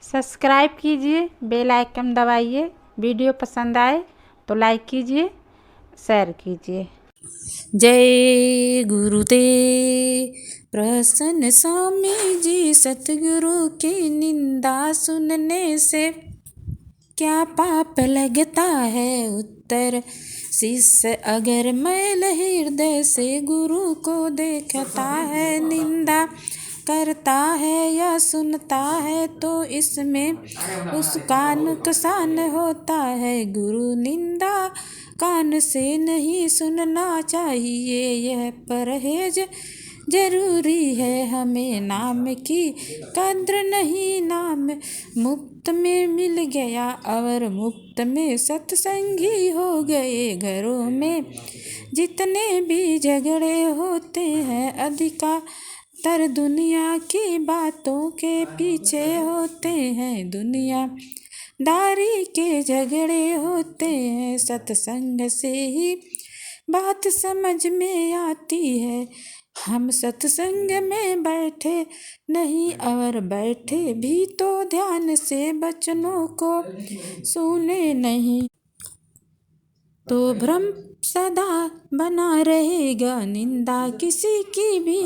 Subscribe कीजिए, bell icon दबाइए। Video पसंद आए तो लाइक कीजिए, शेयर कीजिए। जय गुरुदेव प्रसन्न स्वामी जी। सतगुरु की निंदा सुनने से क्या पाप लगता है उत्तर। शिष्य अगर मैल हृदय से गुरु को देखता है, निंदा करता है या सुनता है तो इसमें उसका नुकसान होता है। गुरु निंदा कान से नहीं सुनना चाहिए, यह परहेज जरूरी है। हमें नाम की कद्र नहीं, नाम मुफ्त में मिल गया और मुफ्त में सत्संगी हो गए। घरों में जितने भी झगड़े होते हैं अधिकतर दुनिया की बातों के पीछे होते हैं। दुनिया दारी के झगड़े होते हैं, सत्संग से ही बात समझ में आती है। हम सत्संग में बैठे नहीं और बैठे भी तो ध्यान से वचनों को सुने नहीं, तो भ्रम सदा बना रहेगा। निंदा किसी की भी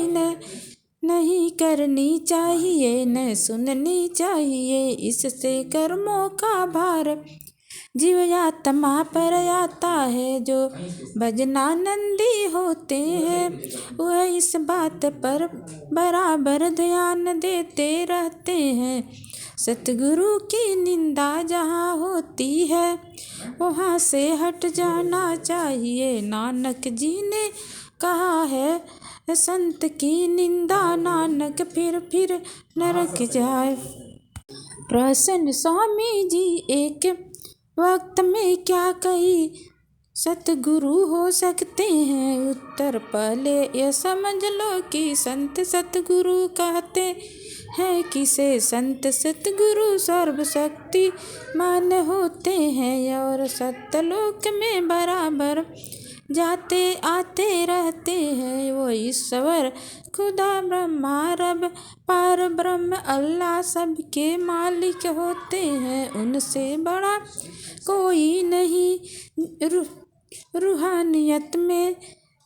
नहीं करनी चाहिए, न सुननी चाहिए। इससे कर्मों का भार जीव आत्मा पर आता है। जो भजनानंदी होते हैं वह इस बात पर बराबर ध्यान देते रहते हैं। सतगुरु की निंदा जहाँ होती है वहाँ से हट जाना चाहिए। नानक जी ने कहा है संत की निंदा नानक फिर नरक जाए। प्रसन्न स्वामी जी एक वक्त में क्या कई सतगुरु हो सकते हैं उत्तर। पहले यह समझ लो कि संत सतगुरु कहते हैं किसे। संत सतगुरु सर्वशक्ति मान होते हैं और सत्यलोक में बराबर जाते आते रहते हैं। वो ईश्वर खुदा ब्रह्मा रब पार ब्रह्म अल्लाह सबके मालिक होते हैं। उनसे बड़ा कोई नहीं। रूहानियत में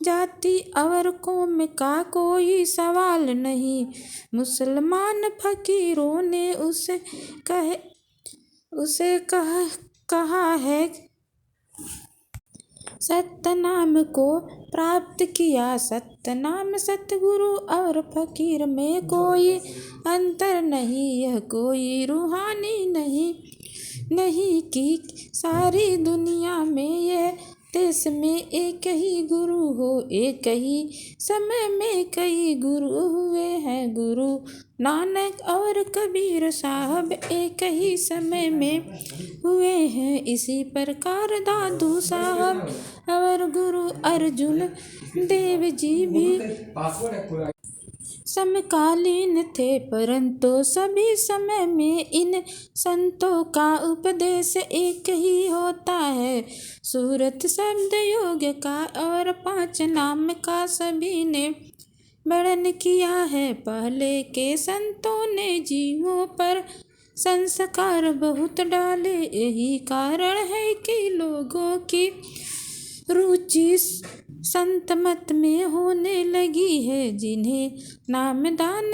जाति और कौम का कोई सवाल नहीं। मुसलमान फकीरों ने उसे कहा है सतनाम को प्राप्त किया। सतनाम सतगुरु और फकीर में कोई अंतर नहीं, यह कोई रूहानी नहीं कि सारी दुनिया में यह देश में एक ही गुरु हो। एक ही समय में कई गुरु हुए हैं। गुरु नानक और कबीर साहब एक ही समय में हुए हैं। इसी प्रकार दादू साहब और गुरु अर्जुन देव जी भी समकालीन थे, परंतु सभी समय में इन संतों का उपदेश एक ही होता है। सूरत शब्द योग का और 5 नाम का सभी ने वर्णन किया है। पहले के संतों ने जीवों पर संस्कार बहुत डाले, यही कारण है कि लोगों की रुचि संत मत में होने लगी है। जिन्हें नामदान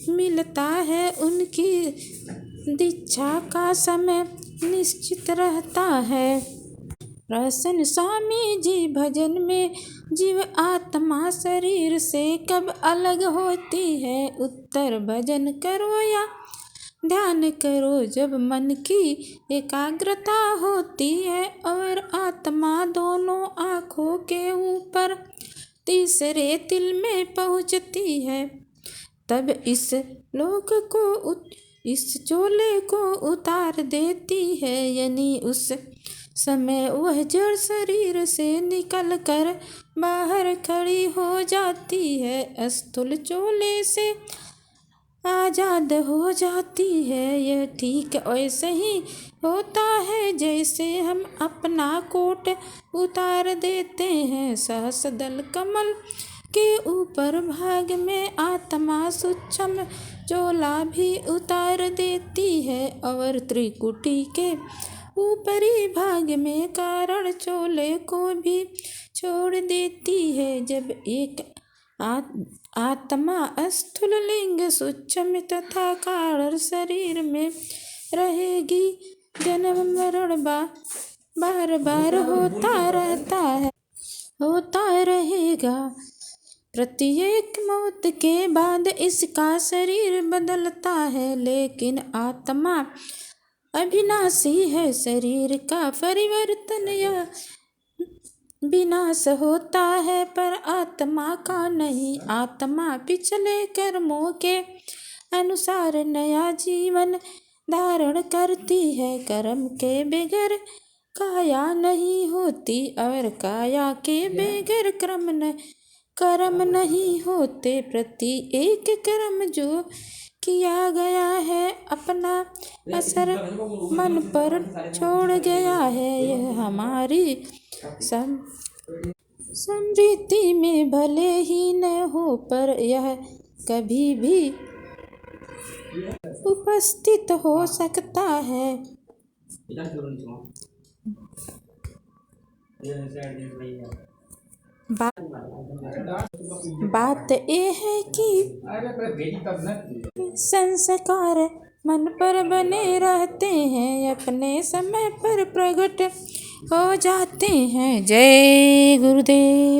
मिलता है उनकी दीक्षा का समय निश्चित रहता है। प्रसन्न स्वामी जी भजन में जीव आत्मा शरीर से कब अलग होती है उत्तर। भजन करो या ध्यान करो जब मन की एकाग्रता होती है और आत्मा दोनों आँखों के ऊपर तीसरे तिल में पहुँचती है, तब इस चोले को उतार देती है। यानी उस समय वह जड़ शरीर से निकल कर बाहर खड़ी हो जाती है, स्थूल चोले से आजाद हो जाती है। यह ठीक ऐसे ही होता है जैसे हम अपना कोट उतार देते हैं। सहस्रदल कमल के ऊपर भाग में आत्मा सूक्ष्म चोला भी उतार देती है और त्रिकुटी के ऊपरी भाग में कारण चोले को भी छोड़ देती है। जब एक आत्मा स्थूल लिंग सूक्ष्म तथा कारण शरीर में रहेगी, जन्म मरण बार बार होता रहता है, होता रहेगा। प्रत्येक मौत के बाद इसका शरीर बदलता है, लेकिन आत्मा अविनाशी है। शरीर का परिवर्तन या विनाश होता है, पर आत्मा का नहीं। आत्मा पिछले कर्मों के अनुसार नया जीवन धारण करती है। कर्म के बगैर काया नहीं होती और काया के बगैर कर्म नहीं होते। प्रत्येक कर्म जो किया गया है अपना असर मन पर छोड़ गया है। यह हमारी स्मृति में भले ही न हो, पर यह कभी भी उपस्थित हो सकता है। बात यह है कि संस्कार मन पर बने रहते हैं, अपने समय पर प्रकट हो जाते हैं। जय गुरुदेव।